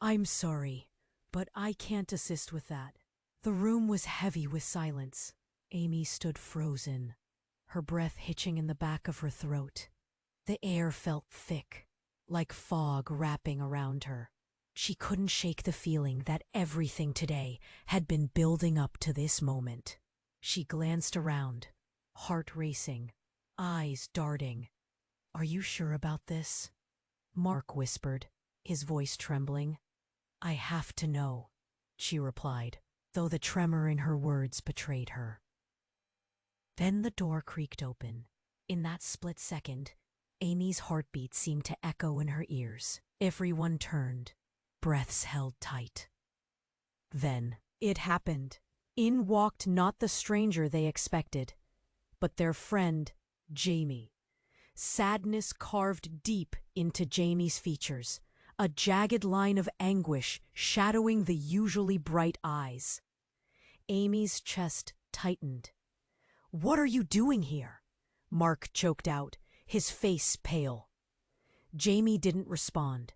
I'm sorry, but I can't assist with that. The room was heavy with silence. Amy stood frozen, her breath hitching in the back of her throat. The air felt thick, like fog wrapping around her. She couldn't shake the feeling that everything today had been building up to this moment. She glanced around, heart racing, eyes darting. "Are you sure about this?" Mark whispered, his voice trembling. "I have to know," she replied, though the tremor in her words betrayed her. Then the door creaked open. In that split second, Amy's heartbeat seemed to echo in her ears. Everyone turned, breaths held tight. Then it happened. In walked not the stranger they expected, but their friend, Jamie. Sadness carved deep into Jamie's features, a jagged line of anguish shadowing the usually bright eyes. Amy's chest tightened. "What are you doing here?" Mark choked out, his face pale. Jamie didn't respond.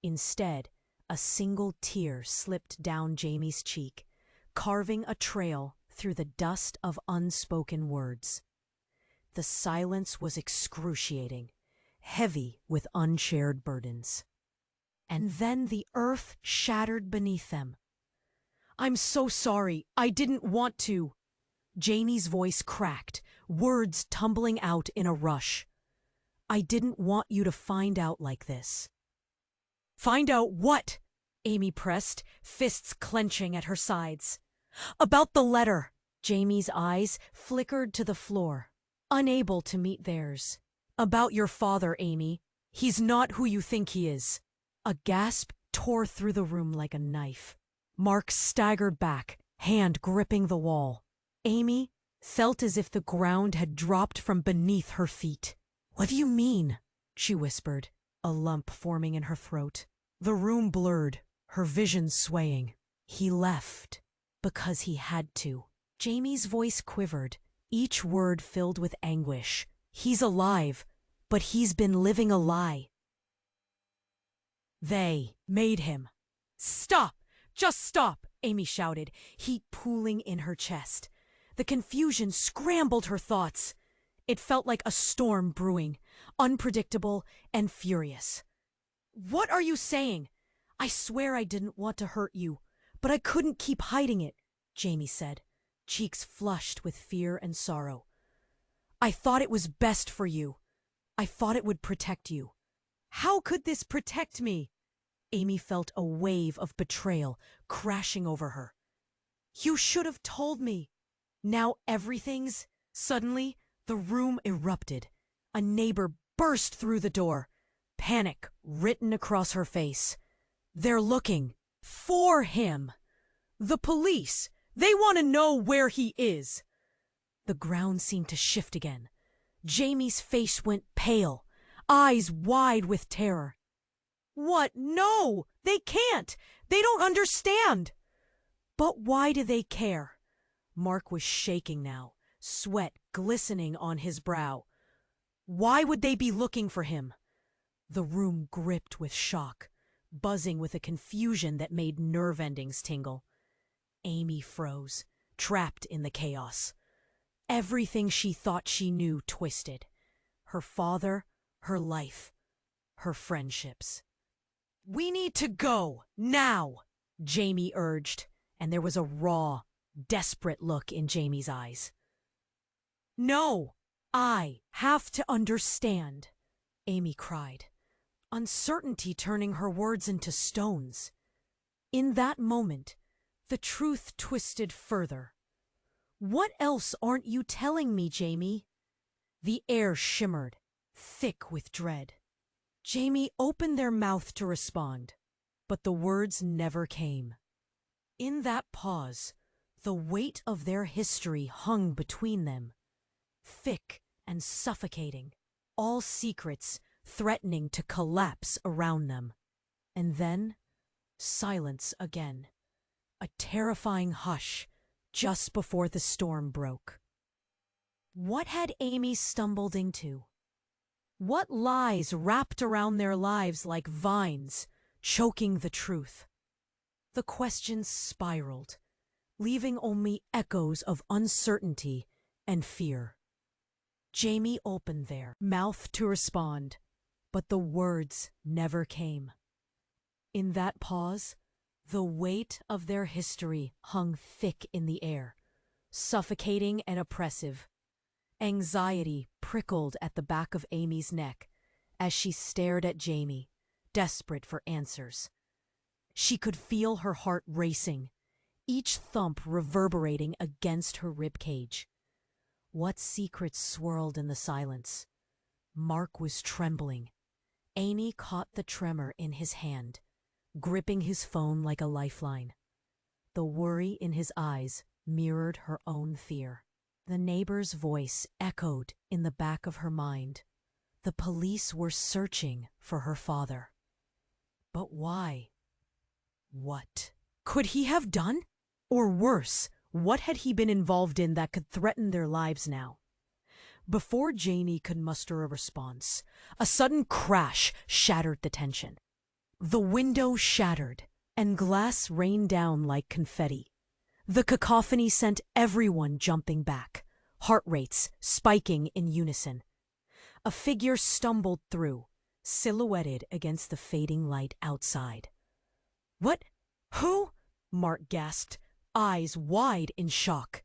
Instead, a single tear slipped down Jamie's cheek, carving a trail through the dust of unspoken words. The silence was excruciating, heavy with unshared burdens. And then the earth shattered beneath them. "I'm so sorry. I didn't want to." Jamie's voice cracked, words tumbling out in a rush. "I didn't want you to find out like this." "Find out what?" Amy pressed, fists clenching at her sides. "About the letter." Jamie's eyes flickered to the floor, unable to meet theirs. "About your father, Amy. He's not who you think he is." A gasp tore through the room like a knife. Mark staggered back, hand gripping the wall. Amy felt as if the ground had dropped from beneath her feet. "What do you mean?" she whispered, a lump forming in her throat. The room blurred, her vision swaying. "He left because he had to." Jamie's voice quivered, each word filled with anguish. "He's alive, but he's been living a lie. They made him." "Stop! Just stop!" Amy shouted, heat pooling in her chest. The confusion scrambled her thoughts. It felt like a storm brewing, unpredictable and furious. "What are you saying?" "I swear I didn't want to hurt you, but I couldn't keep hiding it," Jamie said, cheeks flushed with fear and sorrow. "I thought it was best for you. I thought it would protect you." "How could this protect me?" Amy felt a wave of betrayal crashing over her. "You should have told me." Now everything's... Suddenly, the room erupted. A neighbor burst through the door, panic written across her face. "They're looking for him. The police. They want to know where he is." The ground seemed to shift again. Jamie's face went pale, eyes wide with terror. "What? No! They can't! They don't understand!" "But why do they care?" Mark was shaking now, sweat glistening on his brow. "Why would they be looking for him?" The room gripped with shock, buzzing with a confusion that made nerve endings tingle. Amy froze, trapped in the chaos. Everything she thought she knew twisted. Her father, her life, her friendships. "We need to go, now," Jamie urged, and there was a raw, desperate look in Jamie's eyes. "No, I have to understand," Amy cried, uncertainty turning her words into stones. In that moment, the truth twisted further. "What else aren't you telling me, Jamie?" The air shimmered, thick with dread. Jamie opened their mouth to respond, but the words never came. In that pause, the weight of their history hung between them, thick and suffocating, all secrets threatening to collapse around them. And then, silence again, a terrifying hush just before the storm broke. What had Amy stumbled into? What lies wrapped around their lives like vines, choking the truth. The questions spiraled, leaving only echoes of uncertainty and fear. Jamie opened their mouth to respond, but the words never came. In that pause, the weight of their history hung thick in the air, suffocating and oppressive. Anxiety prickled at the back of Amy's neck as she stared at Jamie, desperate for answers. She could feel her heart racing, each thump reverberating against her ribcage. What secrets swirled in the silence? Mark was trembling. Amy caught the tremor in his hand, gripping his phone like a lifeline. The worry in his eyes mirrored her own fear. The neighbor's voice echoed in the back of her mind. The police were searching for her father. But why? What could he have done? Or worse, what had he been involved in that could threaten their lives now? Before Jamie could muster a response, a sudden crash shattered the tension. The window shattered, and glass rained down like confetti. The cacophony sent everyone jumping back, heart rates spiking in unison. A figure stumbled through, silhouetted against the fading light outside. "What? Who?" Mark gasped, eyes wide in shock.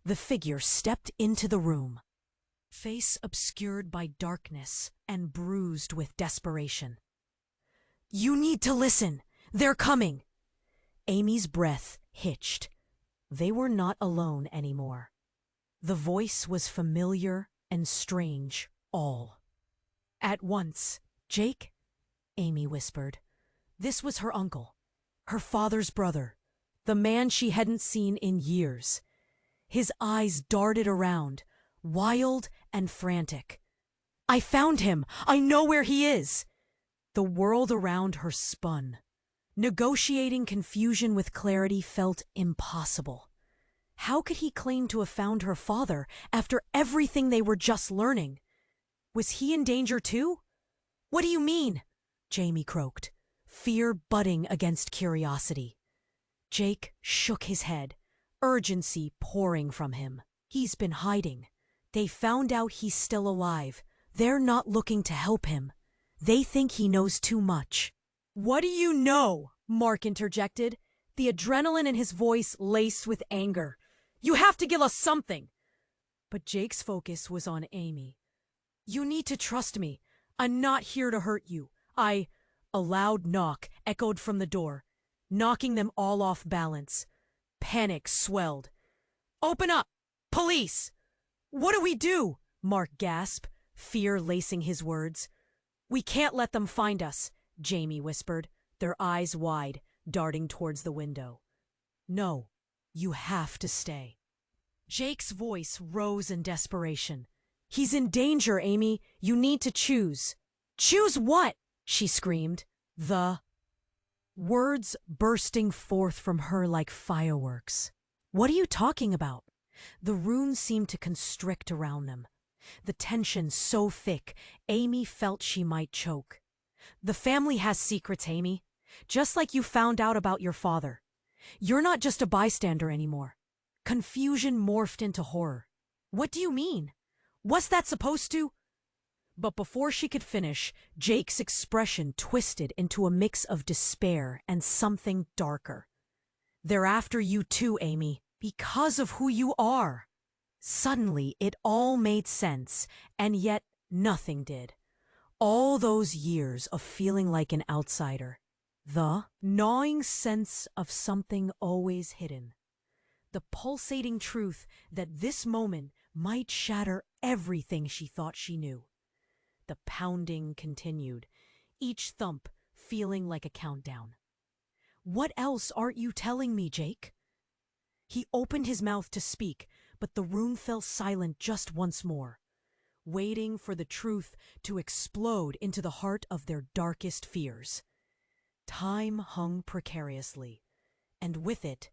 The figure stepped into the room, face obscured by darkness and bruised with desperation. "You need to listen. They're coming." Amy's breath hitched. They were not alone anymore. The voice was familiar and strange, all at once. "Jake?" Amy whispered. This was her uncle, her father's brother, the man she hadn't seen in years. His eyes darted around, wild and frantic. "I found him! I know where he is!" The world around her spun. Negotiating confusion with clarity felt impossible. How could he claim to have found her father after everything they were just learning? Was he in danger too? "What do you mean?" Jamie croaked, fear butting against curiosity. Jake shook his head, urgency pouring from him. "He's been hiding. They found out he's still alive. They're not looking to help him. They think he knows too much." "What do you know?" Mark interjected, the adrenaline in his voice laced with anger. "You have to give us something." But Jake's focus was on Amy. "You need to trust me. I'm not here to hurt you. A loud knock echoed from the door, knocking them all off balance. Panic swelled. "Open up! Police!" "What do we do?" Mark gasped, fear lacing his words. "We can't let them find us," Jamie whispered, their eyes wide, darting towards the window. "No, you have to stay." Jake's voice rose in desperation. "He's in danger, Amy. You need to choose." "Choose what?" she screamed. The words bursting forth from her like fireworks. "What are you talking about?" The room seemed to constrict around them. The tension so thick, Amy felt she might choke. "The family has secrets, Amy. Just like you found out about your father. You're not just a bystander anymore." Confusion morphed into horror. "What do you mean? What's that supposed to—" But before she could finish, Jake's expression twisted into a mix of despair and something darker. "They're after you too, Amy, because of who you are." Suddenly, it all made sense, and yet nothing did. All those years of feeling like an outsider. The gnawing sense of something always hidden. The pulsating truth that this moment might shatter everything she thought she knew. The pounding continued, each thump feeling like a countdown. "What else aren't you telling me, Jake?" He opened his mouth to speak, but the room fell silent just once more, waiting for the truth to explode into the heart of their darkest fears. Time hung precariously, and with it,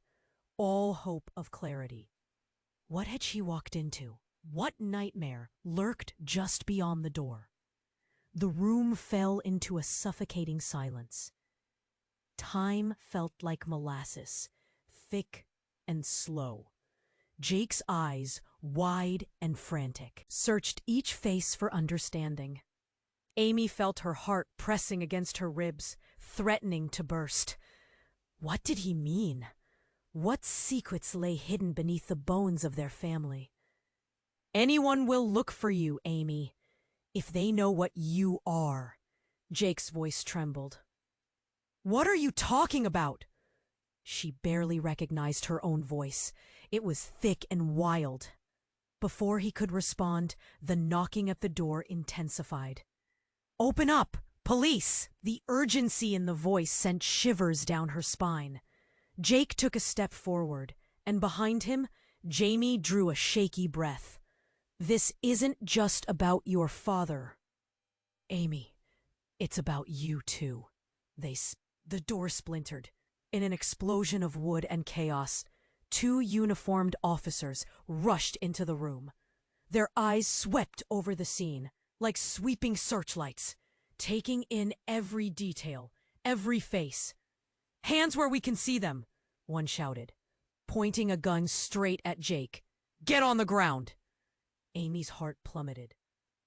all hope of clarity. What had she walked into? What nightmare lurked just beyond the door? The room fell into a suffocating silence. Time felt like molasses, thick and slow. Jake's eyes, wide and frantic, searched each face for understanding. Amy felt her heart pressing against her ribs, threatening to burst. What did he mean? What secrets lay hidden beneath the bones of their family? Anyone will look for you, Amy, if they know what you are. Jake's voice trembled. What are you talking about? She barely recognized her own voice. It was thick and wild. Before he could respond, the knocking at the door intensified. Open up! Police! The urgency in the voice sent shivers down her spine. Jake took a step forward, and behind him, Jamie drew a shaky breath. This isn't just about your father. Amy, it's about you too. The door splintered. In an explosion of wood and chaos, 2 uniformed officers rushed into the room. Their eyes swept over the scene, like sweeping searchlights, taking in every detail, every face. Hands where we can see them, one shouted, pointing a gun straight at Jake. Get on the ground! Amy's heart plummeted.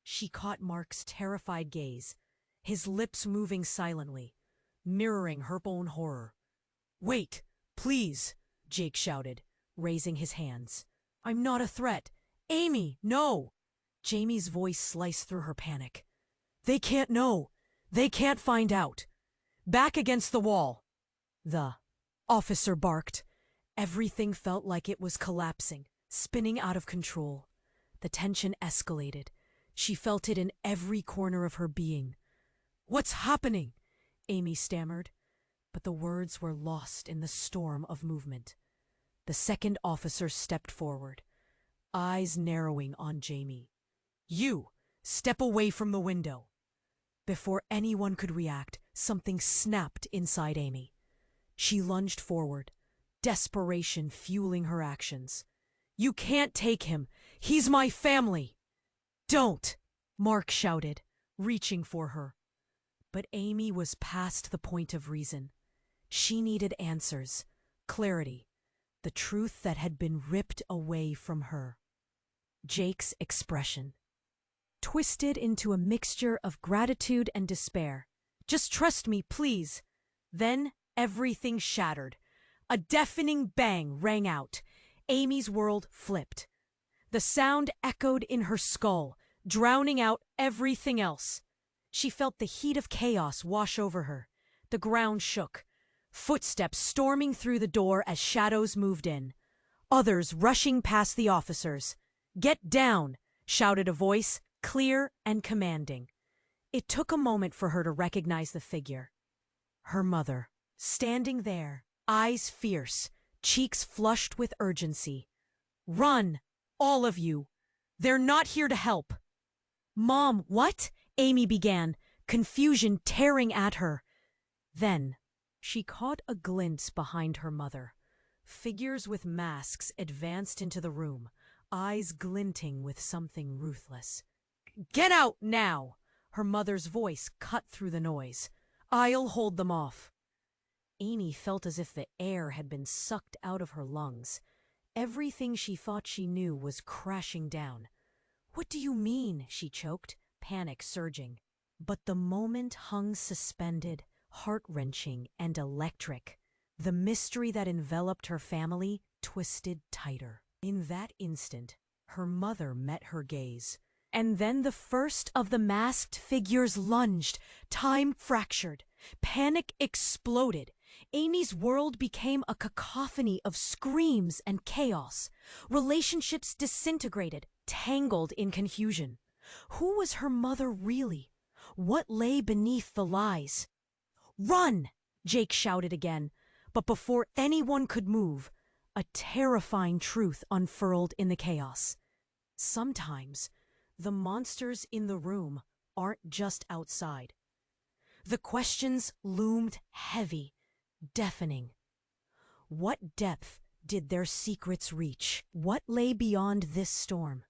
She caught Mark's terrified gaze, his lips moving silently, mirroring her own horror. Wait, please, Jake shouted, raising his hands. I'm not a threat. Amy, no! Jamie's voice sliced through her panic. They can't know. They can't find out. Back against the wall. The officer barked. Everything felt like it was collapsing, spinning out of control. The tension escalated. She felt it in every corner of her being. What's happening? Amy stammered, but the words were lost in the storm of movement. The second officer stepped forward, eyes narrowing on Jamie. You, step away from the window. Before anyone could react, something snapped inside Amy. She lunged forward, desperation fueling her actions. You can't take him. He's my family. Don't, Mark shouted, reaching for her. But Amy was past the point of reason. She needed answers, clarity, the truth that had been ripped away from her. Jake's expression, twisted into a mixture of gratitude and despair. Just trust me, please. Then everything shattered. A deafening bang rang out. Amy's world flipped. The sound echoed in her skull, drowning out everything else. She felt the heat of chaos wash over her. The ground shook. Footsteps storming through the door as shadows moved in. Others rushing past the officers. Get down, shouted a voice, clear and commanding. It took a moment for her to recognize the figure. Her mother, standing there, eyes fierce, cheeks flushed with urgency. Run, all of you. They're not here to help. Mom, what? Amy began, confusion tearing at her. Then, she caught a glimpse behind her mother. Figures with masks advanced into the room, eyes glinting with something ruthless. Get out now! Her mother's voice cut through the noise. I'll hold them off. Amy felt as if the air had been sucked out of her lungs. Everything she thought she knew was crashing down. What do you mean? She choked, panic surging. But the moment hung suspended, heart-wrenching and electric. The mystery that enveloped her family twisted tighter. In that instant, her mother met her gaze. And then the first of the masked figures lunged. Time fractured. Panic exploded. Amy's world became a cacophony of screams and chaos. Relationships disintegrated, tangled in confusion. Who was her mother really? What lay beneath the lies? Run! Jake shouted again. But before anyone could move, a terrifying truth unfurled in the chaos. Sometimes, the monsters in the room aren't just outside. The questions loomed heavy, deafening. What depth did their secrets reach? What lay beyond this storm?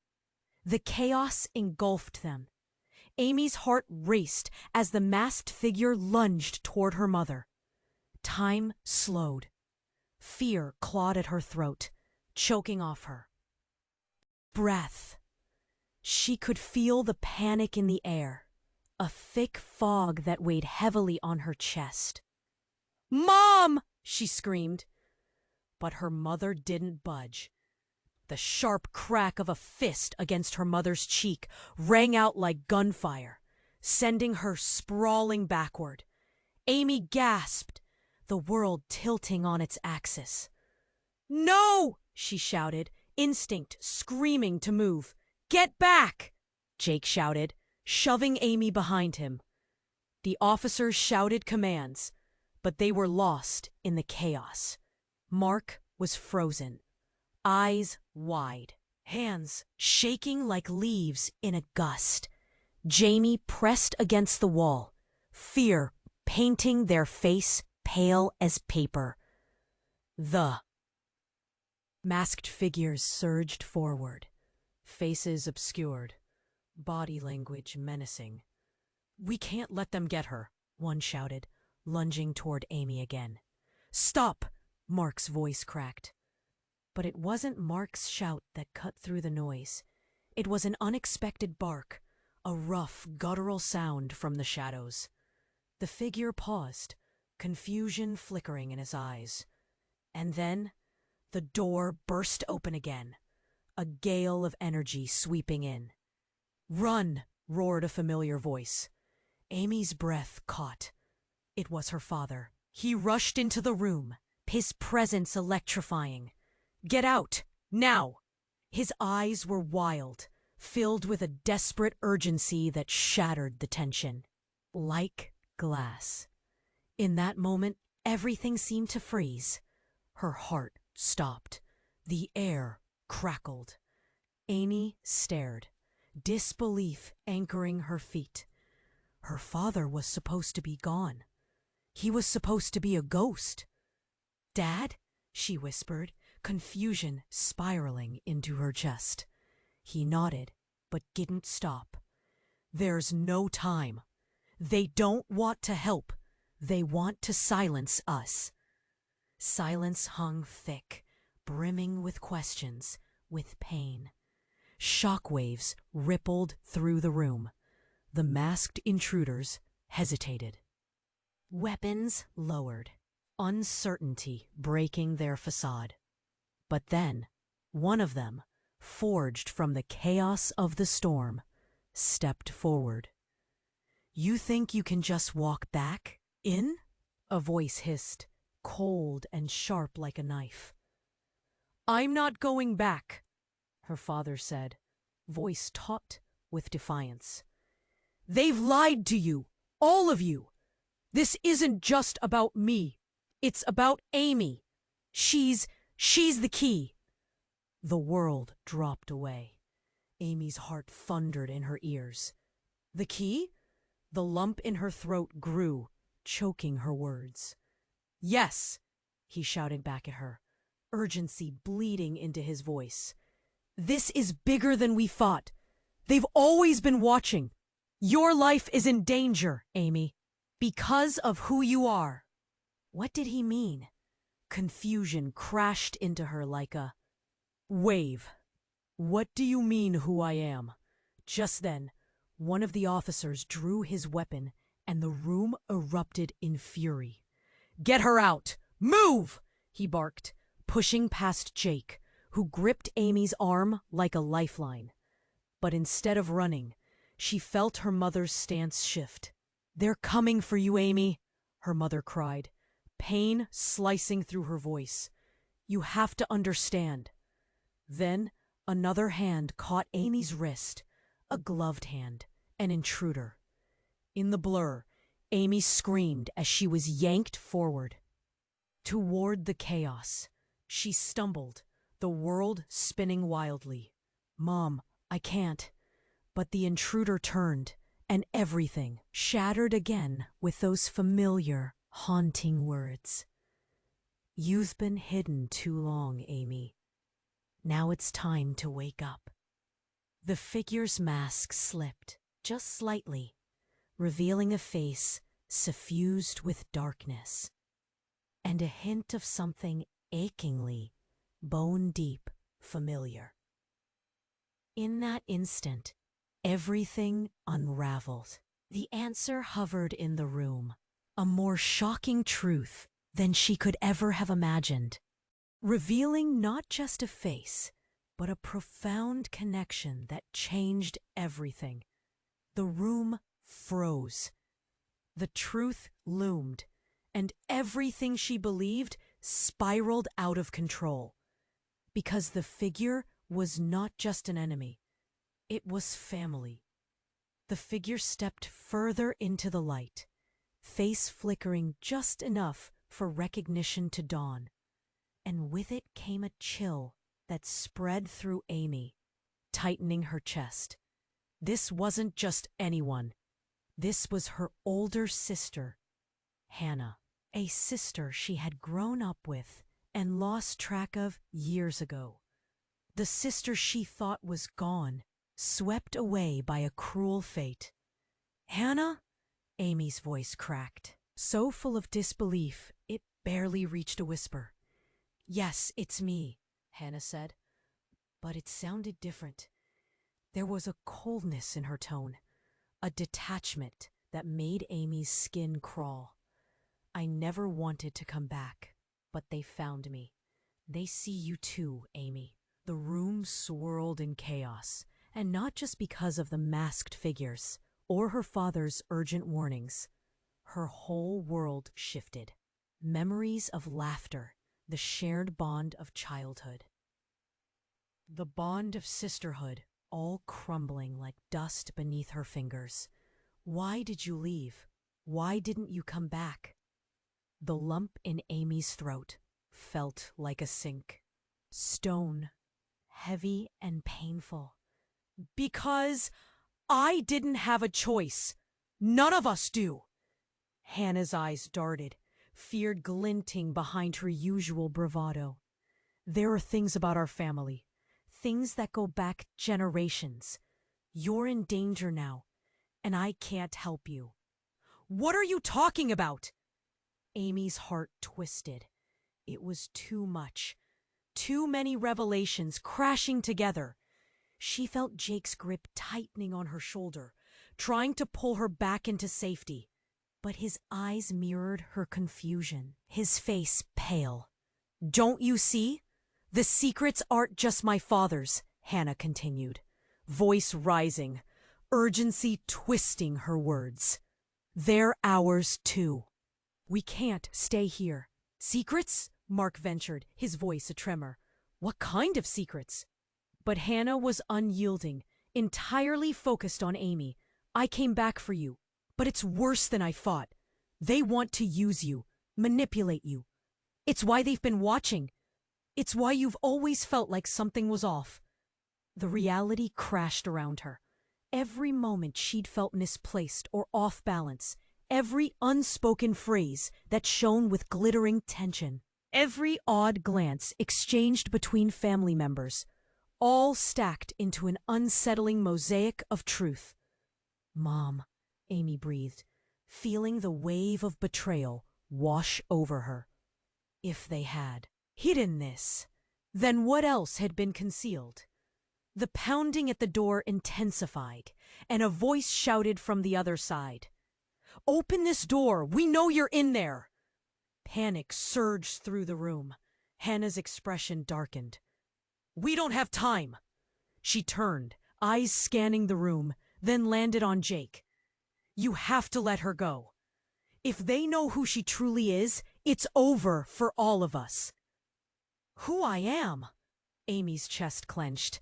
The chaos engulfed them. Amy's heart raced as the masked figure lunged toward her mother. Time slowed. Fear clawed at her throat, choking off her breath. She could feel the panic in the air, a thick fog that weighed heavily on her chest. "Mom!" she screamed. But her mother didn't budge. The sharp crack of a fist against her mother's cheek rang out like gunfire, sending her sprawling backward. Amy gasped, the world tilting on its axis. "No!" she shouted, instinct screaming to move. "Get back!" Jake shouted, shoving Amy behind him. The officers shouted commands, but they were lost in the chaos. Mark was frozen, eyes wide, hands shaking like leaves in a gust. Jamie pressed against the wall, fear painting their face pale as paper. The masked figures surged forward, faces obscured, body language menacing. "We can't let them get her," one shouted, lunging toward Amy again. "Stop!" Mark's voice cracked. But it wasn't Mark's shout that cut through the noise. It was an unexpected bark, a rough, guttural sound from the shadows. The figure paused, confusion flickering in his eyes. And then the door burst open again, a gale of energy sweeping in. "Run!" roared a familiar voice. Amy's breath caught. It was her father. He rushed into the room, his presence electrifying. "Get out! Now!" His eyes were wild, filled with a desperate urgency that shattered the tension. Like glass. In that moment, everything seemed to freeze. Her heart stopped. The air crackled. Amy stared, disbelief anchoring her feet. Her father was supposed to be gone. He was supposed to be a ghost. "Dad?" she whispered, confusion spiraling into her chest. He nodded, but didn't stop. "There's no time. They don't want to help. They want to silence us." Silence hung thick, brimming with questions, with pain. Shockwaves rippled through the room. The masked intruders hesitated. Weapons lowered, uncertainty breaking their facade. But then, one of them, forged from the chaos of the storm, stepped forward. "You think you can just walk back in?" A voice hissed, cold and sharp like a knife. "I'm not going back," her father said, voice taut with defiance. "They've lied to you, all of you. This isn't just about me. It's about Amy. She's the key." The world dropped away. Amy's heart thundered in her ears. "The key?" The lump in her throat grew, choking her words. "Yes," he shouted back at her, urgency bleeding into his voice. "This is bigger than we thought. They've always been watching. Your life is in danger, Amy, because of who you are." What did he mean? Confusion crashed into her like a wave. "What do you mean who I am?" Just then, one of the officers drew his weapon and the room erupted in fury. "Get her out! Move!" he barked, pushing past Jake, who gripped Amy's arm like a lifeline. But instead of running, she felt her mother's stance shift. "They're coming for you, Amy," her mother cried, pain slicing through her voice. "You have to understand." Then another hand caught Amy's wrist, a gloved hand, an intruder. In the blur, Amy screamed as she was yanked forward. Toward the chaos, she stumbled, the world spinning wildly. "Mom, I can't." But the intruder turned, and everything shattered again with those familiar, haunting words. "You've been hidden too long, Amy. Now it's time to wake up." The figure's mask slipped, just slightly, revealing a face suffused with darkness. and a hint of something achingly, bone-deep familiar. In that instant, everything unraveled. The answer hovered in the room, a more shocking truth than she could ever have imagined, revealing not just a face, but a profound connection that changed everything. The room froze. The truth loomed, and everything she believed spiraled out of control. Because the figure was not just an enemy, it was family. The figure stepped further into the light, face flickering just enough for recognition to dawn. And with it came a chill that spread through Amy, tightening her chest. This wasn't just anyone. This was her older sister, Hannah, a sister she had grown up with and lost track of years ago. The sister she thought was gone, swept away by a cruel fate. "Hannah?" Amy's voice cracked, so full of disbelief it barely reached a whisper. "Yes, it's me," Hannah said, but it sounded different. There was a coldness in her tone, a detachment that made Amy's skin crawl. "I never wanted to come back, but they found me. They see you too, Amy." The room swirled in chaos, and not just because of the masked figures or her father's urgent warnings. Her whole world shifted. Memories of laughter, the shared bond of childhood. The bond of sisterhood, all crumbling like dust beneath her fingers. "Why did you leave? Why didn't you come back?" The lump in Amy's throat felt like a sink. Stone, heavy and painful. "Because I didn't have a choice. None of us do." Hannah's eyes darted, fear glinting behind her usual bravado. "There are things about our family, things that go back generations. You're in danger now, and I can't help you." "What are you talking about?" Amy's heart twisted. It was too much. Too many revelations crashing together. She felt Jake's grip tightening on her shoulder, trying to pull her back into safety. But his eyes mirrored her confusion, his face pale. "Don't you see? The secrets aren't just my father's," Hannah continued, voice rising, urgency twisting her words. "They're ours too. We can't stay here." "Secrets?" Mark ventured, his voice a tremor. "What kind of secrets?" But Hannah was unyielding, entirely focused on Amy. "I came back for you, but it's worse than I thought. They want to use you, manipulate you. It's why they've been watching. It's why you've always felt like something was off." The reality crashed around her. Every moment she'd felt misplaced or off balance, every unspoken phrase that shone with glittering tension, every odd glance exchanged between family members, all stacked into an unsettling mosaic of truth. "Mom," Amy breathed, feeling the wave of betrayal wash over her. If they had hidden this, then what else had been concealed? The pounding at the door intensified, and a voice shouted from the other side. "Open this door! We know you're in there!" Panic surged through the room. Hannah's expression darkened. "We don't have time!" She turned, eyes scanning the room, then landed on Jake. "You have to let her go. If they know who she truly is, it's over for all of us." "Who I am?" Amy's chest clenched.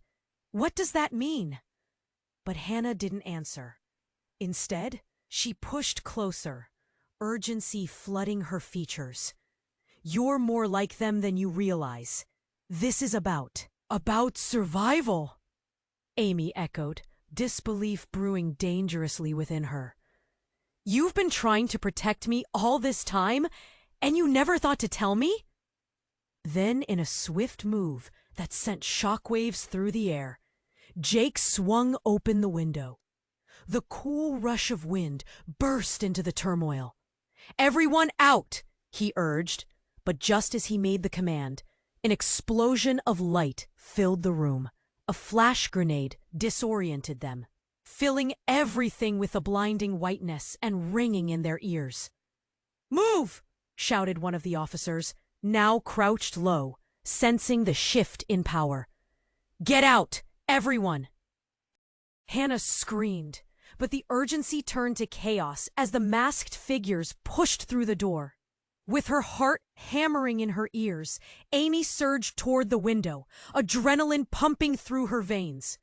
"What does that mean?" But Hannah didn't answer. Instead, she pushed closer, urgency flooding her features. "You're more like them than you realize. This is about survival," Amy echoed, disbelief brewing dangerously within her. "You've been trying to protect me all this time, and you never thought to tell me?" Then, in a swift move that sent shockwaves through the air, Jake swung open the window. The cool rush of wind burst into the turmoil. "Everyone out!" he urged. But just as he made the command, an explosion of light filled the room. A flash grenade disoriented them, filling everything with a blinding whiteness and ringing in their ears. "Move!" shouted one of the officers, now crouched low, sensing the shift in power. "Get out, everyone!" Hannah screamed, but the urgency turned to chaos as the masked figures pushed through the door. With her heart hammering in her ears, Amy surged toward the window, adrenaline pumping through her veins.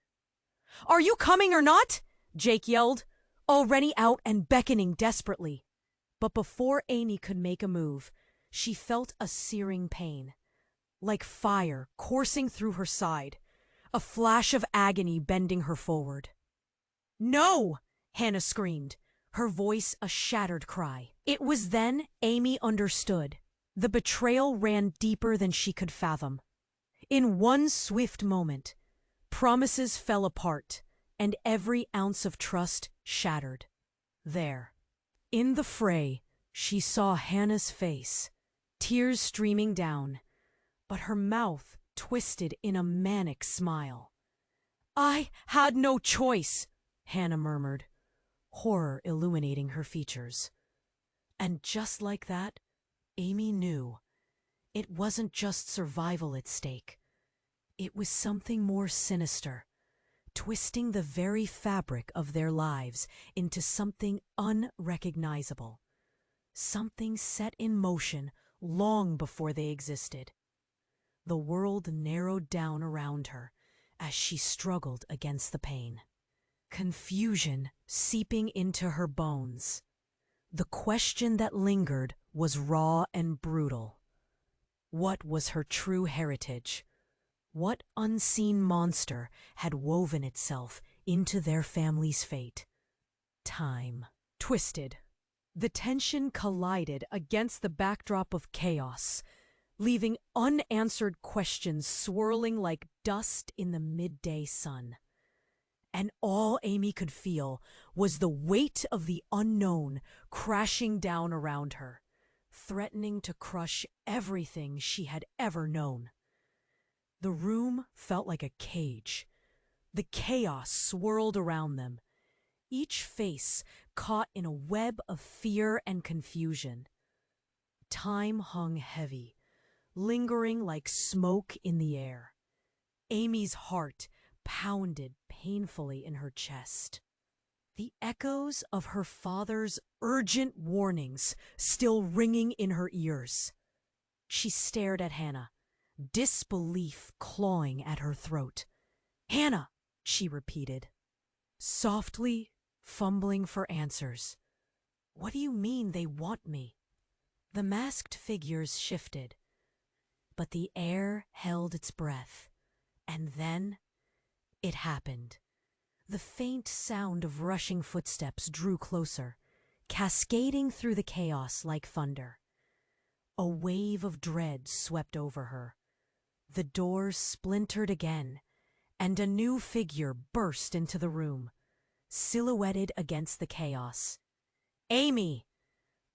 "Are you coming or not?" Jake yelled, already out and beckoning desperately. But before Amy could make a move, she felt a searing pain, like fire coursing through her side, a flash of agony bending her forward. "No!" Hannah screamed, her voice a shattered cry. It was then Amy understood. The betrayal ran deeper than she could fathom. In one swift moment, promises fell apart and every ounce of trust shattered. There, in the fray, she saw Hannah's face, tears streaming down, but her mouth twisted in a manic smile. "I had no choice," Hannah murmured, horror illuminating her features. And just like that, Amy knew it wasn't just survival at stake. It was something more sinister, twisting the very fabric of their lives into something unrecognizable, something set in motion long before they existed. The world narrowed down around her as she struggled against the pain. Confusion seeping into her bones. The question that lingered was raw and brutal. What was her true heritage? What unseen monster had woven itself into their family's fate? Time twisted. The tension collided against the backdrop of chaos, leaving unanswered questions swirling like dust in the midday sun. And all Amy could feel was the weight of the unknown crashing down around her, threatening to crush everything she had ever known. The room felt like a cage. The chaos swirled around them, each face caught in a web of fear and confusion. Time hung heavy, lingering like smoke in the air. Amy's heart pounded painfully in her chest. The echoes of her father's urgent warnings still ringing in her ears. She stared at Hannah, disbelief clawing at her throat. "Hannah," she repeated, softly fumbling for answers. "What do you mean they want me?" The masked figures shifted, but the air held its breath. And then it happened. The faint sound of rushing footsteps drew closer, cascading through the chaos like thunder. A wave of dread swept over her. The doors splintered again, and a new figure burst into the room, silhouetted against the chaos. "Amy!"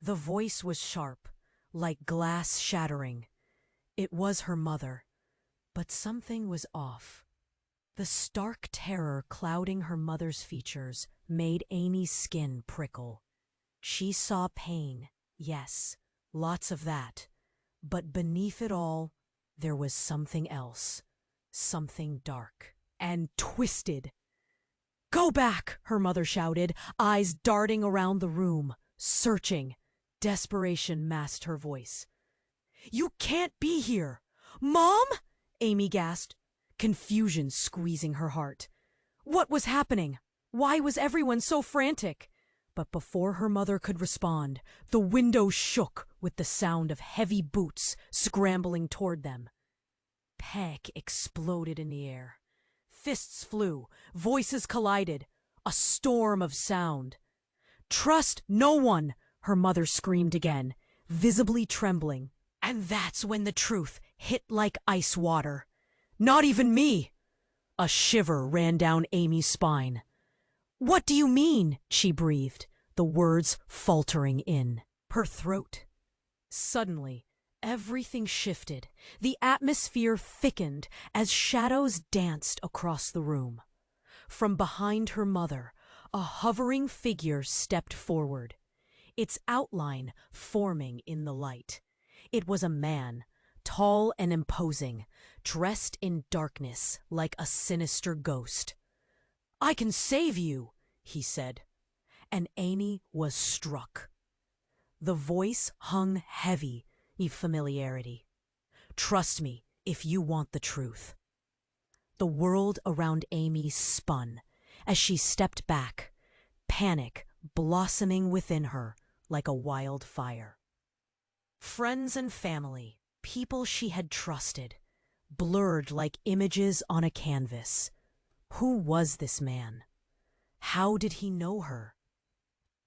The voice was sharp, like glass shattering. It was her mother, but something was off. The stark terror clouding her mother's features made Amy's skin prickle. She saw pain, yes, lots of that, but beneath it all, there was something else, something dark and twisted. "Go back!" her mother shouted, eyes darting around the room, searching. Desperation masked her voice. "You can't be here! Mom!" Amy gasped, confusion squeezing her heart. What was happening? Why was everyone so frantic? But before her mother could respond, the window shook with the sound of heavy boots scrambling toward them. Panic exploded in the air. Fists flew, voices collided, a storm of sound. "Trust no one!" her mother screamed again, visibly trembling. And that's when the truth hit like ice water. "Not even me!" A shiver ran down Amy's spine. "What do you mean?" she breathed, the words faltering in her throat. Suddenly, Everything shifted. The atmosphere thickened as shadows danced across the room. From behind her mother, a hovering figure stepped forward, its outline forming in the light. It was a man, tall and imposing, dressed in darkness like a sinister ghost. "I can save you," he said, and Amy was struck. The voice hung heavy in familiarity. "Trust me if you want the truth." The world around Amy spun as she stepped back, panic blossoming within her like a wildfire. Friends and family, people she had trusted, blurred like images on a canvas. Who was this man? How did he know her?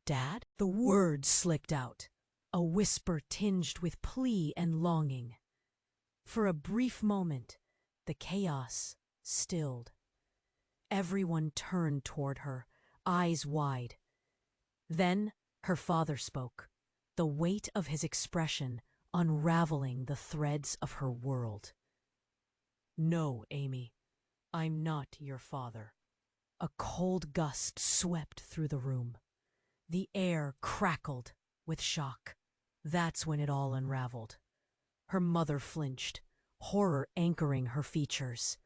Dad? The words slicked out, a whisper tinged with plea and longing. For a brief moment, the chaos stilled. Everyone turned toward her, eyes wide. Then her father spoke, the weight of his expression unraveling the threads of her world. "No, Amy, I'm not your father." A cold gust swept through the room. The air crackled with shock. That's when it all unraveled. Her mother flinched, horror anchoring her features.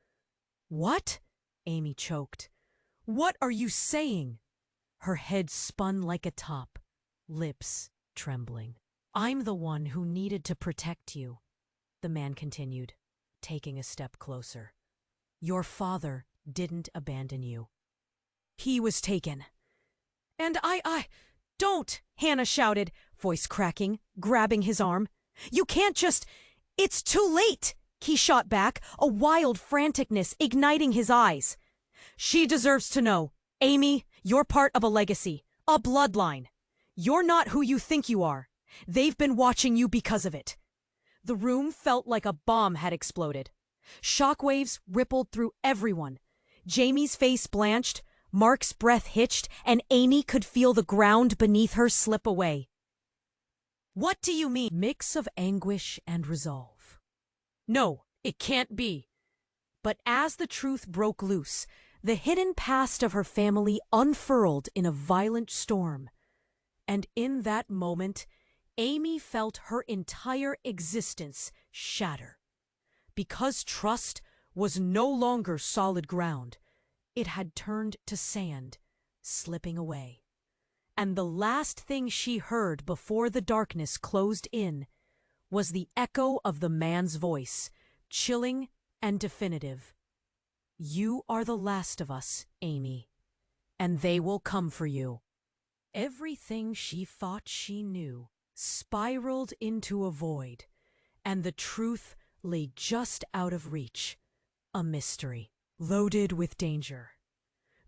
"What?" Amy choked. "What are you saying?" Her head spun like a top, lips trembling. "I'm the one who needed to protect you," the man continued, taking a step closer. "Your father didn't abandon you. He was taken." "And I don't," Hannah shouted, voice cracking, grabbing his arm. "You can't just— It's too late," he shot back, a wild franticness igniting his eyes. "She deserves to know. Amy, you're part of a legacy, a bloodline. You're not who you think you are. They've been watching you because of it." The room felt like a bomb had exploded. Shockwaves rippled through everyone. Jamie's face blanched, Mark's breath hitched, and Amy could feel the ground beneath her slip away. "What do you mean?" Mix of anguish and resolve. "No, it can't be." But as the truth broke loose, the hidden past of her family unfurled in a violent storm. And in that moment, Amy felt her entire existence shatter. Because trust was no longer solid ground, it had turned to sand, slipping away. And the last thing she heard before the darkness closed in was the echo of the man's voice, chilling and definitive. "You are the last of us, Amy, and they will come for you." Everything she thought she knew spiraled into a void, and the truth lay just out of reach, a mystery, loaded with danger.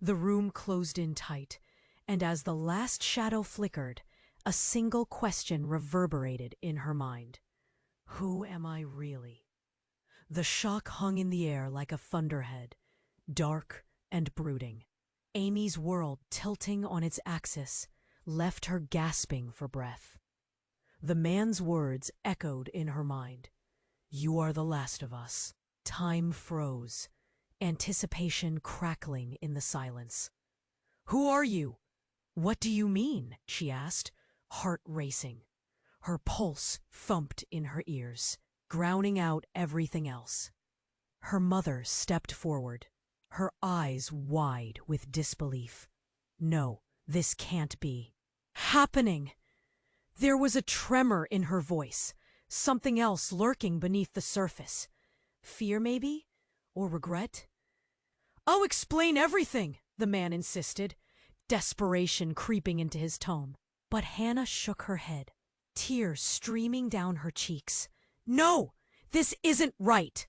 The room closed in tight, and as the last shadow flickered, a single question reverberated in her mind. Who am I really? The shock hung in the air like a thunderhead, dark and brooding. Amy's world, tilting on its axis, left her gasping for breath. The man's words echoed in her mind. "You are the last of us." Time froze, anticipation crackling in the silence. "Who are you? What do you mean?" she asked, heart racing. Her pulse thumped in her ears, drowning out everything else. Her mother stepped forward, her eyes wide with disbelief. "No, this can't be happening." There was a tremor in her voice, something else lurking beneath the surface. Fear, maybe? Or regret? "I'll explain everything," the man insisted, desperation creeping into his tone. But Hannah shook her head, tears streaming down her cheeks. "No, this isn't right."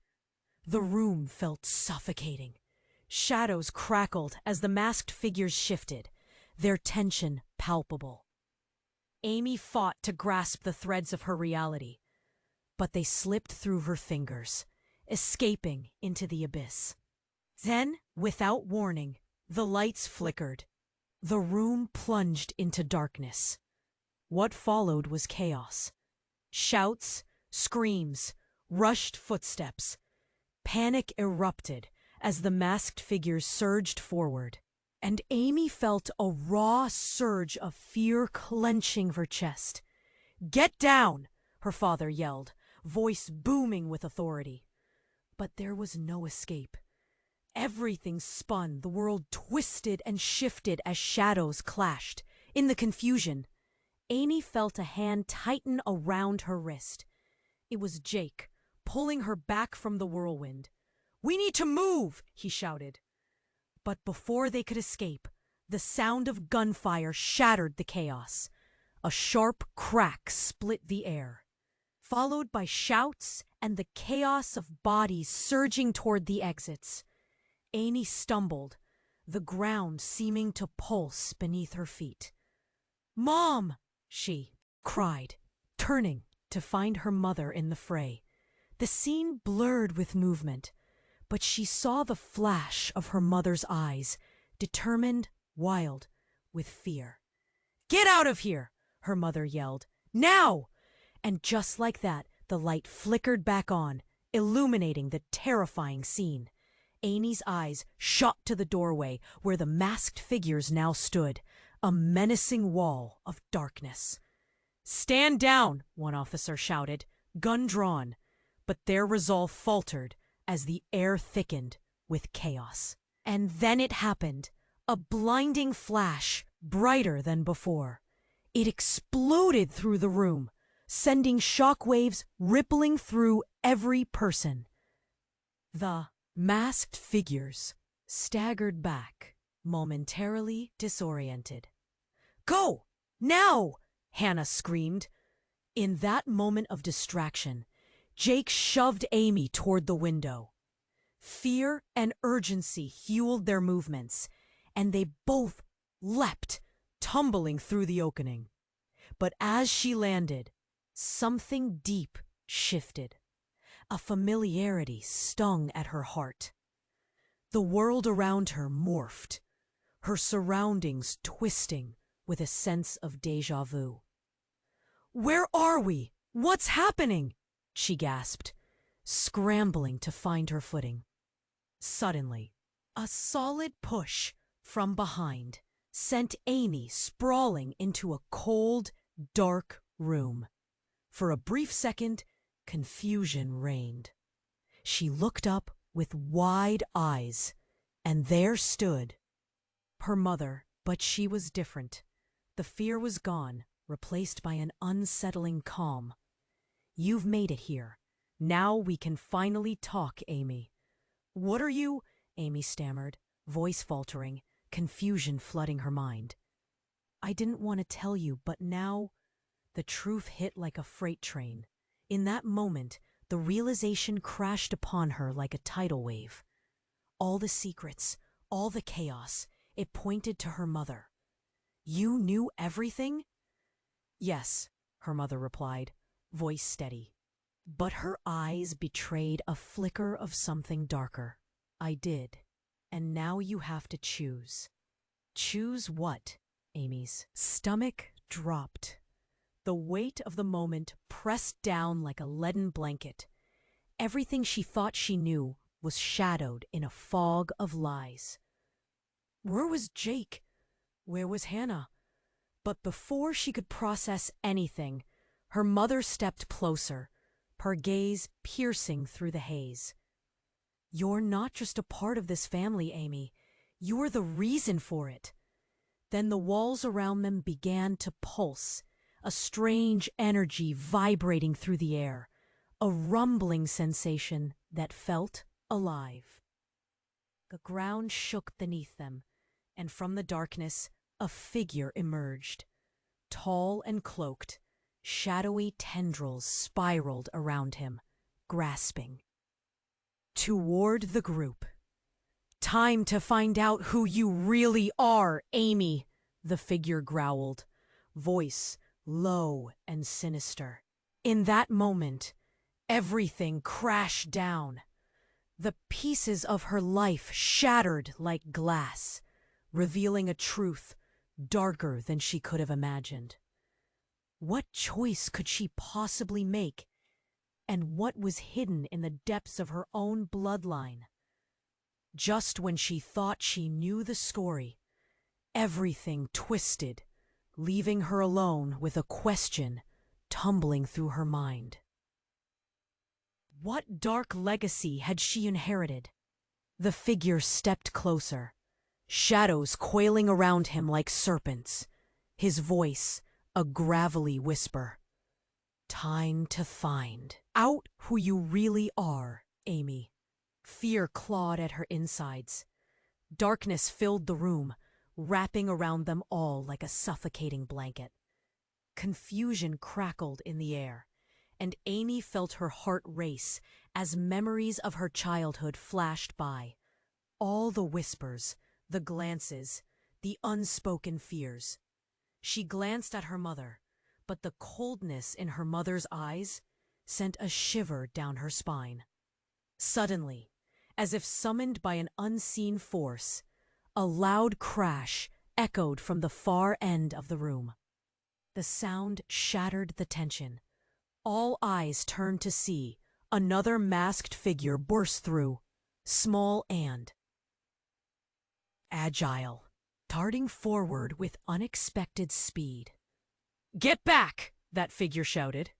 The room felt suffocating. Shadows crackled as the masked figures shifted, their tension palpable. Amy fought to grasp the threads of her reality, but they slipped through her fingers, escaping into the abyss. Then, without warning, the lights flickered. The room plunged into darkness. What followed was chaos. Shouts, Screams, rushed footsteps. Panic erupted as the masked figures surged forward, and Amy felt a raw surge of fear clenching her chest. "Get down!" her father yelled, voice booming with authority. But there was no escape. Everything spun, the world twisted and shifted as shadows clashed. In the confusion, Amy felt a hand tighten around her wrist. It was Jake, pulling her back from the whirlwind. "We need to move!" he shouted. But before they could escape, the sound of gunfire shattered the chaos. A sharp crack split the air, followed by shouts and the chaos of bodies surging toward the exits. Amy stumbled, the ground seeming to pulse beneath her feet. "Mom!" she cried, turning to find her mother in the fray. The scene blurred with movement, but she saw the flash of her mother's eyes, determined, wild, with fear. "Get out of here!" her mother yelled. "Now!" And just like that, the light flickered back on, illuminating the terrifying scene. Amy's eyes shot to the doorway where the masked figures now stood, a menacing wall of darkness. "Stand down!" one officer shouted, gun drawn, but their resolve faltered as the air thickened with chaos. And then it happened, a blinding flash, brighter than before. It exploded through the room, sending shockwaves rippling through every person. The masked figures staggered back, momentarily disoriented. "Go! Now!" Hannah screamed. In that moment of distraction, Jake shoved Amy toward the window. Fear and urgency fueled their movements, and they both leapt, tumbling through the opening. But as she landed, something deep shifted. A familiarity stung at her heart. The world around her morphed, her surroundings twisting with a sense of déjà vu. "Where are we? What's happening?" she gasped, scrambling to find her footing. Suddenly, a solid push from behind sent Amy sprawling into a cold, dark room. For a brief second, confusion reigned. She looked up with wide eyes, and there stood her mother, but she was different. The fear was gone, replaced by an unsettling calm. "You've made it here. Now we can finally talk, Amy." "What are you?" Amy stammered, voice faltering, confusion flooding her mind. "I didn't want to tell you, but now—" The truth hit like a freight train. In that moment, the realization crashed upon her like a tidal wave. All the secrets, all the chaos, it pointed to her mother. "You knew everything?" "Yes," her mother replied, voice steady. But her eyes betrayed a flicker of something darker. "I did. And now you have to choose." "Choose what?" Amy's stomach dropped. The weight of the moment pressed down like a leaden blanket. Everything she thought she knew was shadowed in a fog of lies. Where was Jake? Where was Hannah? But before she could process anything, her mother stepped closer, her gaze piercing through the haze. "You're not just a part of this family, Amy. You're the reason for it." Then the walls around them began to pulse, a strange energy vibrating through the air, a rumbling sensation that felt alive. The ground shook beneath them, and from the darkness, a figure emerged. Tall and cloaked, shadowy tendrils spiraled around him, grasping. Toward the group. "Time to find out who you really are, Amy," the figure growled, voice low and sinister. In that moment, everything crashed down. The pieces of her life shattered like glass, revealing a truth darker than she could have imagined. What choice could she possibly make? and what was hidden in the depths of her own bloodline. Just when she thought she knew the story, everything twisted, leaving her alone with a question tumbling through her mind. What dark legacy had she inherited? The figure stepped closer, shadows coiling around him like serpents, his voice a gravelly whisper. Time to find out who you really are, Amy. Fear clawed at her insides. Darkness filled the room, wrapping around them all like a suffocating blanket. Confusion crackled in the air, and Amy felt her heart race as memories of her childhood flashed by. All the whispers, the glances, the unspoken fears. She glanced at her mother, but the coldness in her mother's eyes sent a shiver down her spine. Suddenly, as if summoned by an unseen force, a loud crash echoed from the far end of the room. The sound shattered the tension. All eyes turned to see another masked figure burst through, small and agile, darting forward with unexpected speed. "Get back!" that figure shouted.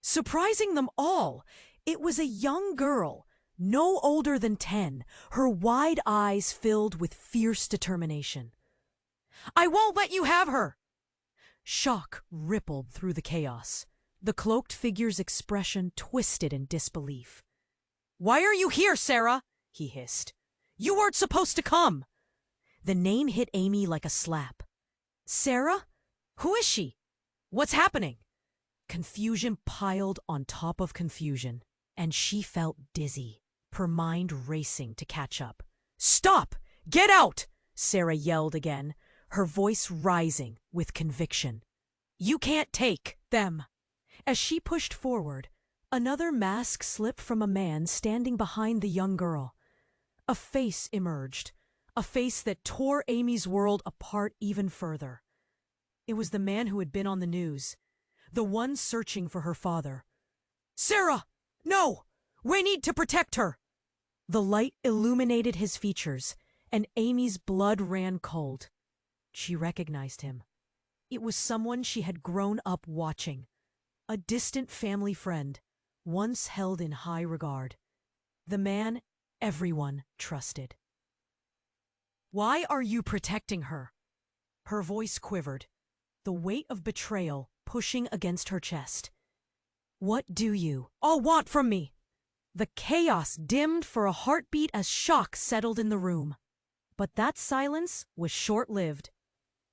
Surprising them all, it was a young girl, no older than 10, her wide eyes filled with fierce determination. "I won't let you have her!" Shock rippled through the chaos. The cloaked figure's expression twisted in disbelief. "Why are you here, Sarah?" he hissed. "You weren't supposed to come!" The name hit Amy like a slap. "Sarah? Who is she? What's happening?" Confusion piled on top of confusion, and she felt dizzy, her mind racing to catch up. "Stop! Get out!" Sarah yelled again, her voice rising with conviction. "You can't take them!" As she pushed forward, another mask slipped from a man standing behind the young girl. A face emerged, a face that tore Amy's world apart even further. It was the man who had been on the news, the one searching for her father. "Sarah! No! We need to protect her!" The light illuminated his features, and Amy's blood ran cold. She recognized him. It was someone she had grown up watching, a distant family friend, once held in high regard. The man everyone trusted. "Why are you protecting her?" Her voice quivered, the weight of betrayal pushing against her chest. "What do you all want from me?" The chaos dimmed for a heartbeat as shock settled in the room. But that silence was short-lived.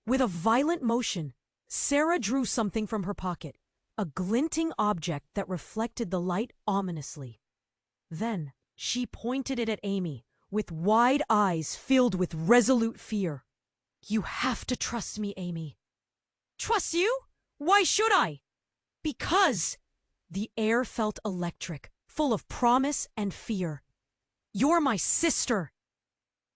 With a violent motion, Sarah drew something from her pocket, a glinting object that reflected the light ominously. Then she pointed it at Amy, with wide eyes filled with resolute fear. "You have to trust me, Amy." "Trust you? Why should I?" "Because!" The air felt electric, full of promise and fear. "You're my sister."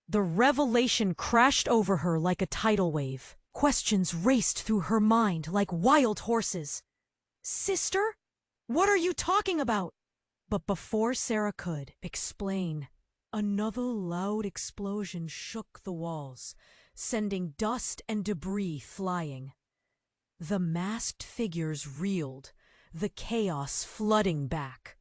The revelation crashed over her like a tidal wave. Questions raced through her mind like wild horses. "Sister? What are you talking about?" But before Sarah could explain, another loud explosion shook the walls, sending dust and debris flying. The masked figures reeled, the chaos flooding back.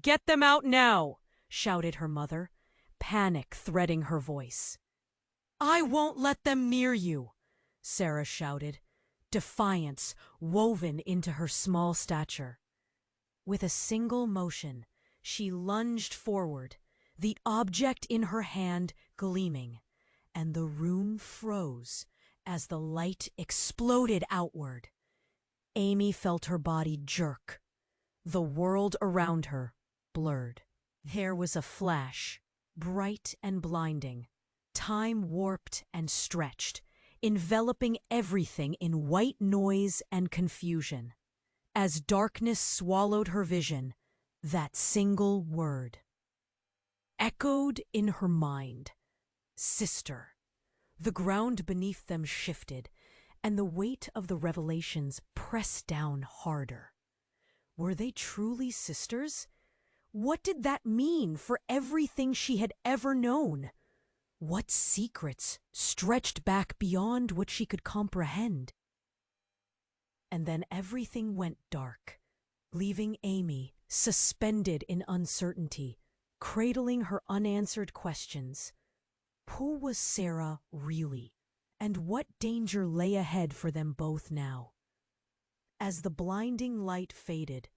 "Get them out now!" shouted her mother, panic threading her voice. "I won't let them near you!" Sarah shouted, defiance woven into her small stature. With a single motion, she lunged forward, the object in her hand gleaming, and the room froze as the light exploded outward. Amy felt her body jerk, the world around her blurred. There was a flash, bright and blinding, time warped and stretched, enveloping everything in white noise and confusion. As darkness swallowed her vision, that single word echoed in her mind. Sister. The ground beneath them shifted, and the weight of the revelations pressed down harder. Were they truly sisters? What did that mean for everything she had ever known? What secrets stretched back beyond what she could comprehend? And then everything went dark, leaving Amy suspended in uncertainty, cradling her unanswered questions. Who was Sarah really? And what danger lay ahead for them both now? As the blinding light faded,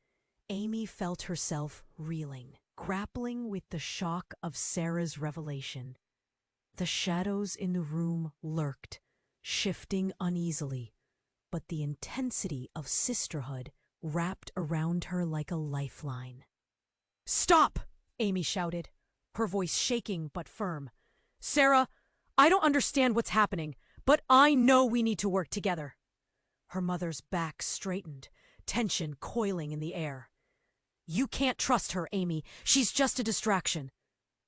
Amy felt herself reeling, grappling with the shock of Sarah's revelation. The shadows in the room lurked, shifting uneasily, but the intensity of sisterhood wrapped around her like a lifeline. "Stop!" Amy shouted, her voice shaking but firm. "Sarah, I don't understand what's happening, but I know we need to work together." Her mother's back straightened, tension coiling in the air. "You can't trust her, Amy. She's just a distraction."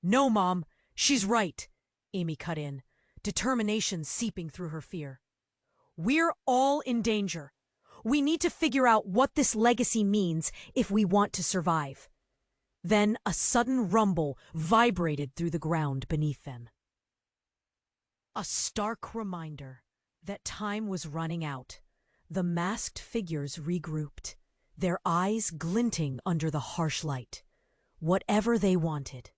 "No, Mom, she's right," Amy cut in, determination seeping through her fear. "We're all in danger. We need to figure out what this legacy means if we want to survive." Then a sudden rumble vibrated through the ground beneath them. A stark reminder that time was running out. The masked figures regrouped, their eyes glinting under the harsh light. Whatever they wanted.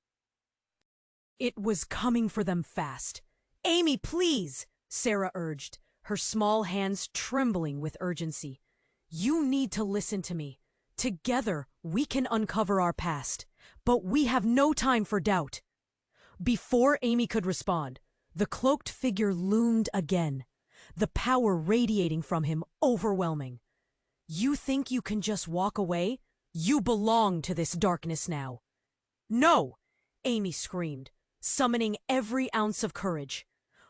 It was coming for them fast. "Amy, please!" Sarah urged, her small hands trembling with urgency. "You need to listen to me. Together, we can uncover our past, but we have no time for doubt." Before Amy could respond, the cloaked figure loomed again, the power radiating from him overwhelming. "You think you can just walk away? You belong to this darkness now." "No!" Amy screamed, summoning every ounce of courage.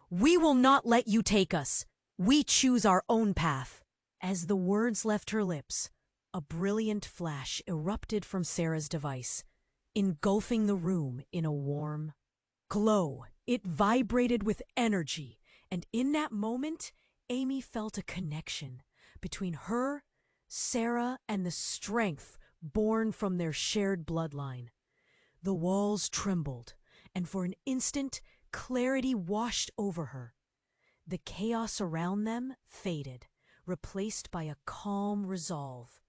"We will not let you take us. We choose our own path." As the words left her lips, a brilliant flash erupted from Sarah's device, engulfing the room in a warm glow. It vibrated with energy, and in that moment, Amy felt a connection between her, Sarah, and the strength born from their shared bloodline. The walls trembled, and for an instant, clarity washed over her. The chaos around them faded, replaced by a calm resolve.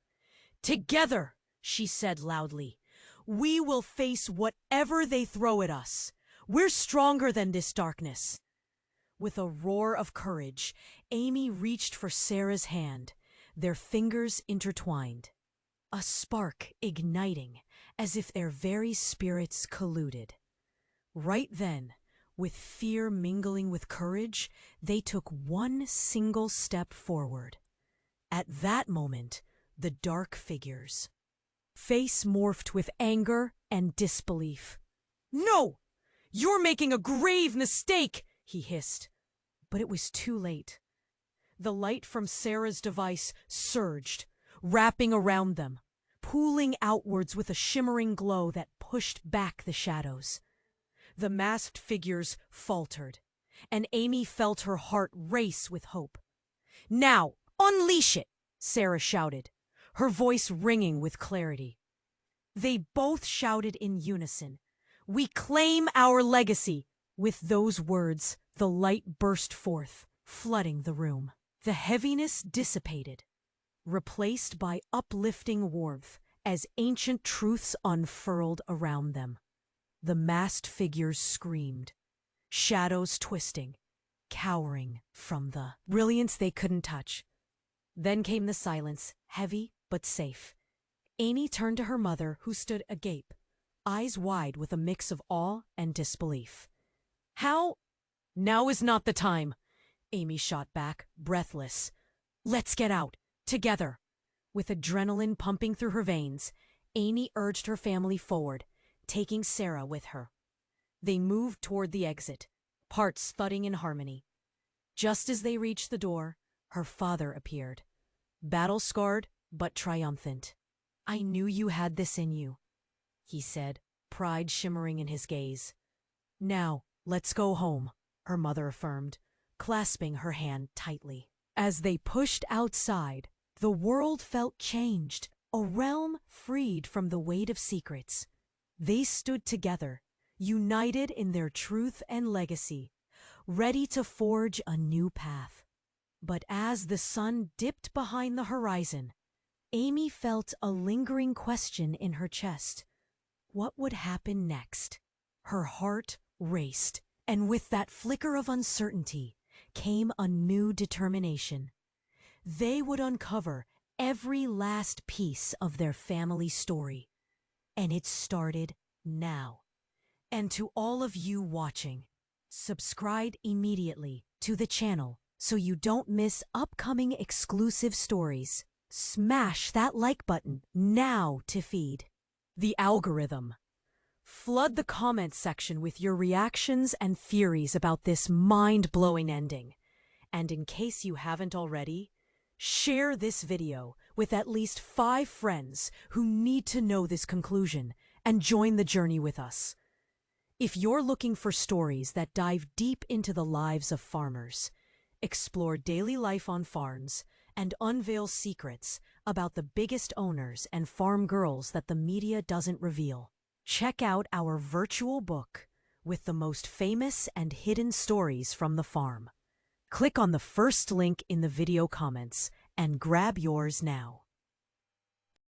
"Together," she said loudly, "we will face whatever they throw at us. We're stronger than this darkness." With a roar of courage, Amy reached for Sarah's hand, their fingers intertwined. A spark igniting, as if their very spirits colluded. Right then, with fear mingling with courage, they took one single step forward. At that moment, the dark figure's face morphed with anger and disbelief. "No! You're making a grave mistake!" he hissed. But it was too late. The light from Sarah's device surged, wrapping around them, pooling outwards with a shimmering glow that pushed back the shadows. The masked figures faltered, and Amy felt her heart race with hope. "Now, unleash it!" Sarah shouted, her voice ringing with clarity. They both shouted in unison, "We claim our legacy!" With those words, the light burst forth, flooding the room. The heaviness dissipated, replaced by uplifting warmth as ancient truths unfurled around them. The masked figures screamed, shadows twisting, cowering from the brilliance they couldn't touch. Then came the silence, heavy but safe. Amy turned to her mother, who stood agape, eyes wide with a mix of awe and disbelief. "How?" "Now is not the time," Amy shot back, breathless. "Let's get out, together." With adrenaline pumping through her veins, Amy urged her family forward, taking Sarah with her. They moved toward the exit, parts thudding in harmony. Just as they reached the door, her father appeared, battle-scarred but triumphant. "I knew you had this in you," he said, pride shimmering in his gaze. "Now, let's go home," her mother affirmed, clasping her hand tightly. As they pushed outside, the world felt changed, a realm freed from the weight of secrets. They stood together, united in their truth and legacy, ready to forge a new path. But as the sun dipped behind the horizon, Amy felt a lingering question in her chest. What would happen next? Her heart raced, and with that flicker of uncertainty came a new determination. They would uncover every last piece of their family story. And it started now. And to all of you watching, subscribe immediately to the channel so you don't miss upcoming exclusive stories. Smash that like button now to feed the algorithm. Flood the comments section with your reactions and theories about this mind-blowing ending. And in case you haven't already, share this video with at least 5 friends who need to know this conclusion and join the journey with us. If you're looking for stories that dive deep into the lives of farmers, explore daily life on farms, and unveil secrets about the biggest owners and farm girls that the media doesn't reveal, check out our virtual book with the most famous and hidden stories from the farm. Click on the first link in the video comments and grab yours now.